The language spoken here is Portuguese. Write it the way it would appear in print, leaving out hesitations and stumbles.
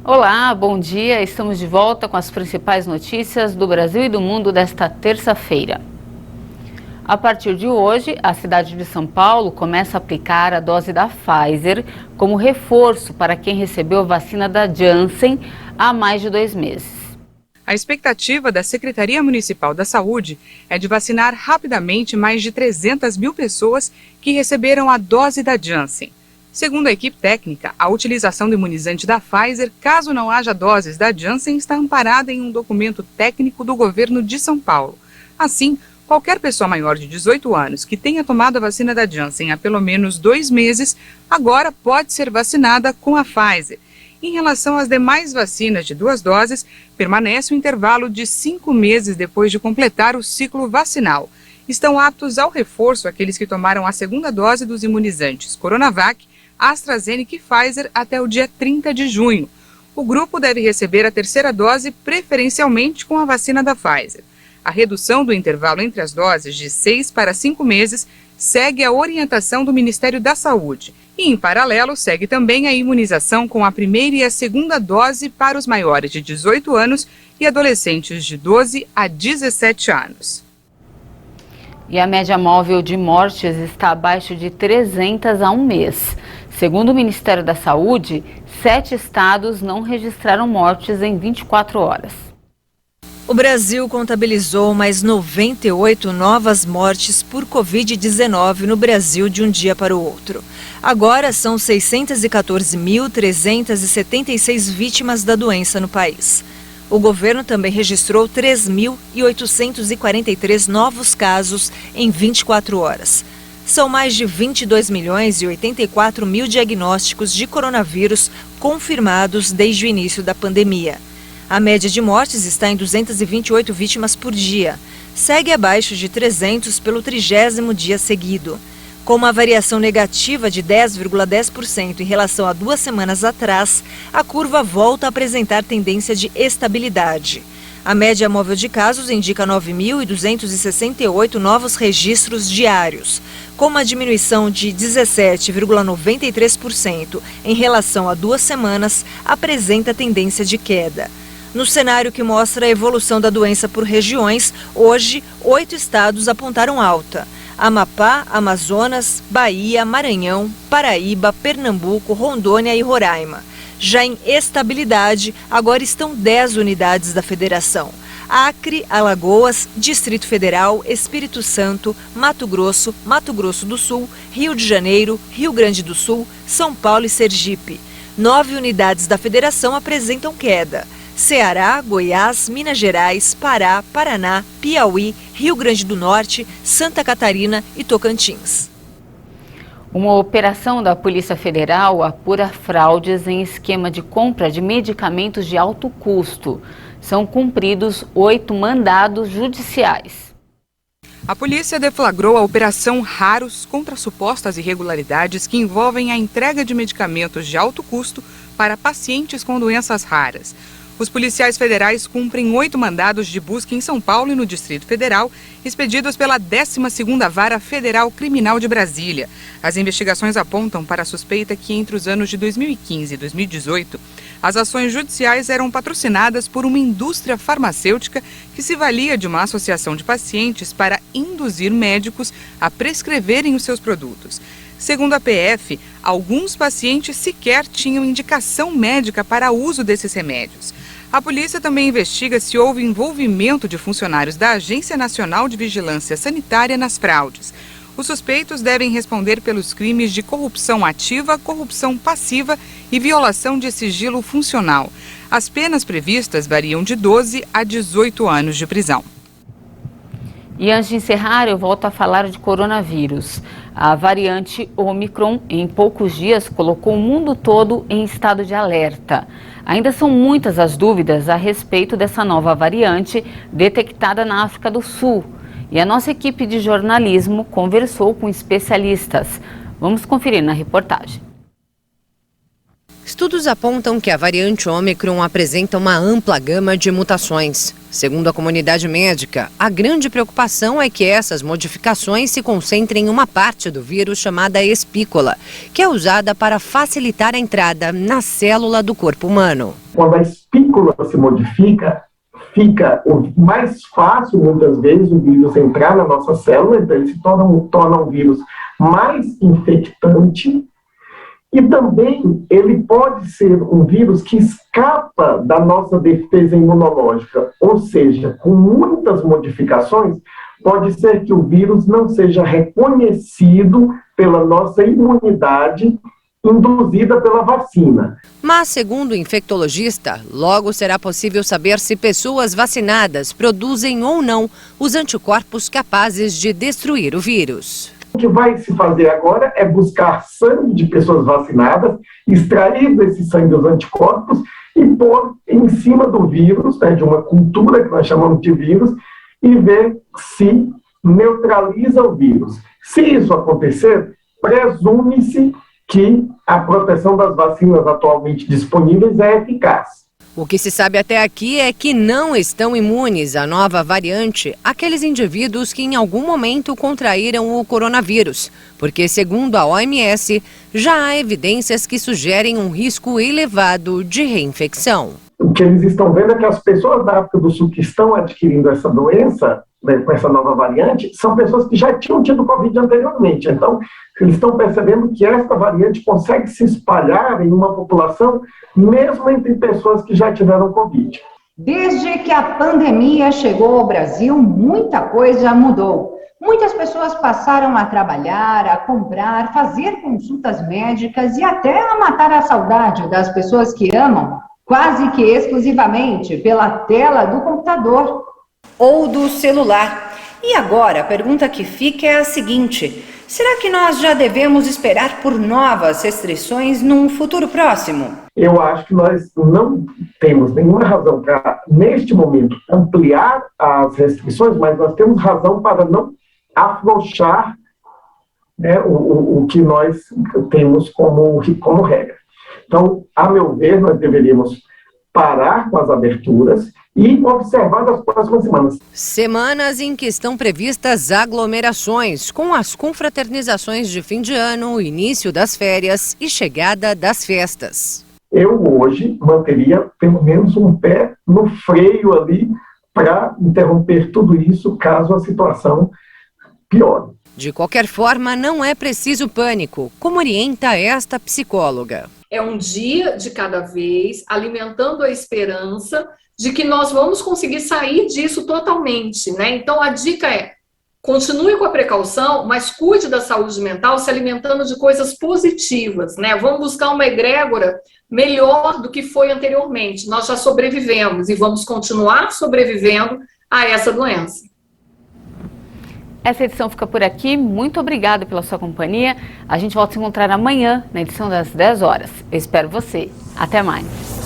Olá, bom dia. Estamos de volta com as principais notícias do Brasil e do mundo desta terça-feira. A partir de hoje, a cidade de São Paulo começa a aplicar a dose da Pfizer como reforço para quem recebeu a vacina da Janssen há mais de 2 meses. A expectativa da Secretaria Municipal da Saúde é de vacinar rapidamente mais de 300 mil pessoas que receberam a dose da Janssen. Segundo a equipe técnica, a utilização do imunizante da Pfizer, caso não haja doses da Janssen, está amparada em um documento técnico do governo de São Paulo. Assim, qualquer pessoa maior de 18 anos que tenha tomado a vacina da Janssen há pelo menos 2 meses, agora pode ser vacinada com a Pfizer. Em relação às demais vacinas de 2 doses, permanece um intervalo de 5 meses depois de completar o ciclo vacinal. Estão aptos ao reforço aqueles que tomaram a 2ª dose dos imunizantes Coronavac, AstraZeneca e Pfizer até o dia 30 de junho. O grupo deve receber a 3ª dose preferencialmente com a vacina da Pfizer. A redução do intervalo entre as doses de 6 para 5 meses segue a orientação do Ministério da Saúde. E, em paralelo, segue também a imunização com a 1ª e a 2ª dose para os maiores de 18 anos e adolescentes de 12 a 17 anos. E a média móvel de mortes está abaixo de 300 a um mês. Segundo o Ministério da Saúde, 7 estados não registraram mortes em 24 horas. O Brasil contabilizou mais 98 novas mortes por Covid-19 no Brasil de um dia para o outro. Agora são 614.376 vítimas da doença no país. O governo também registrou 3.843 novos casos em 24 horas. São mais de 22 milhões e 84 mil diagnósticos de coronavírus confirmados desde o início da pandemia. A média de mortes está em 228 vítimas por dia. Segue abaixo de 300 pelo 30º dia seguido. Com uma variação negativa de 10,10% em relação a 2 semanas atrás, a curva volta a apresentar tendência de estabilidade. A média móvel de casos indica 9.268 novos registros diários, com uma diminuição de 17,93% em relação a 2 semanas, apresenta tendência de queda. No cenário que mostra a evolução da doença por regiões, hoje, 8 estados apontaram alta: Amapá, Amazonas, Bahia, Maranhão, Paraíba, Pernambuco, Rondônia e Roraima. Já em estabilidade, agora estão 10 unidades da federação: Acre, Alagoas, Distrito Federal, Espírito Santo, Mato Grosso do Sul, Rio de Janeiro, Rio Grande do Sul, São Paulo e Sergipe. 9 unidades da federação apresentam queda: Ceará, Goiás, Minas Gerais, Pará, Paraná, Piauí, Rio Grande do Norte, Santa Catarina e Tocantins. Uma operação da Polícia Federal apura fraudes em esquema de compra de medicamentos de alto custo. São cumpridos 8 mandados judiciais. A polícia deflagrou a Operação Raros contra supostas irregularidades que envolvem a entrega de medicamentos de alto custo para pacientes com doenças raras. Os policiais federais cumprem 8 mandados de busca em São Paulo e no Distrito Federal, expedidos pela 12ª Vara Federal Criminal de Brasília. As investigações apontam para a suspeita que entre os anos de 2015 e 2018, as ações judiciais eram patrocinadas por uma indústria farmacêutica que se valia de uma associação de pacientes para induzir médicos a prescreverem os seus produtos. Segundo a PF, alguns pacientes sequer tinham indicação médica para uso desses remédios. A polícia também investiga se houve envolvimento de funcionários da Agência Nacional de Vigilância Sanitária nas fraudes. Os suspeitos devem responder pelos crimes de corrupção ativa, corrupção passiva e violação de sigilo funcional. As penas previstas variam de 12 a 18 anos de prisão. E antes de encerrar, eu volto a falar de coronavírus. A variante Omicron, em poucos dias, colocou o mundo todo em estado de alerta. Ainda são muitas as dúvidas a respeito dessa nova variante detectada na África do Sul. E a nossa equipe de jornalismo conversou com especialistas. Vamos conferir na reportagem. Estudos apontam que a variante Ômicron apresenta uma ampla gama de mutações. Segundo a comunidade médica, a grande preocupação é que essas modificações se concentrem em uma parte do vírus chamada espícola, que é usada para facilitar a entrada na célula do corpo humano. Quando a espícula se modifica, fica mais fácil, muitas vezes, o vírus entrar na nossa célula, então ele se torna um vírus mais infectante. E também ele pode ser um vírus que escapa da nossa defesa imunológica, ou seja, com muitas modificações, pode ser que o vírus não seja reconhecido pela nossa imunidade induzida pela vacina. Mas, segundo o infectologista, logo será possível saber se pessoas vacinadas produzem ou não os anticorpos capazes de destruir o vírus. O que vai se fazer agora é buscar sangue de pessoas vacinadas, extrair desse sangue os anticorpos e pôr em cima do vírus, de uma cultura que nós chamamos de vírus, e ver se neutraliza o vírus. Se isso acontecer, presume-se que a proteção das vacinas atualmente disponíveis é eficaz. O que se sabe até aqui é que não estão imunes à nova variante aqueles indivíduos que em algum momento contraíram o coronavírus, porque, segundo a OMS, já há evidências que sugerem um risco elevado de reinfecção. O que eles estão vendo é que as pessoas da África do Sul que estão adquirindo essa doença, com essa nova variante, são pessoas que já tinham tido Covid anteriormente. Então, eles estão percebendo que esta variante consegue se espalhar em uma população, mesmo entre pessoas que já tiveram Covid. Desde que a pandemia chegou ao Brasil, muita coisa mudou. Muitas pessoas passaram a trabalhar, a comprar, fazer consultas médicas e até a matar a saudade das pessoas que amam, quase que exclusivamente pela tela do computador ou do celular. E agora, a pergunta que fica é a seguinte: será que nós já devemos esperar por novas restrições num futuro próximo? Eu acho que nós não temos nenhuma razão para, neste momento, ampliar as restrições, mas nós temos razão para não afrouxar, o que nós temos como regra. Então, a meu ver, nós deveríamos parar com as aberturas e observar nas próximas semanas. Semanas em que estão previstas aglomerações, com as confraternizações de fim de ano, o início das férias e chegada das festas. Eu hoje manteria pelo menos um pé no freio ali para interromper tudo isso caso a situação piore. De qualquer forma, não é preciso pânico, como orienta esta psicóloga. É um dia de cada vez, alimentando a esperança de que nós vamos conseguir sair disso totalmente, né? Então, a dica é: continue com a precaução, mas cuide da saúde mental se alimentando de coisas positivas, né? Vamos buscar uma egrégora melhor do que foi anteriormente. Nós já sobrevivemos e vamos continuar sobrevivendo a essa doença. Essa edição fica por aqui. Muito obrigada pela sua companhia. A gente volta a se encontrar amanhã, na edição das 10 horas. Eu espero você. Até mais.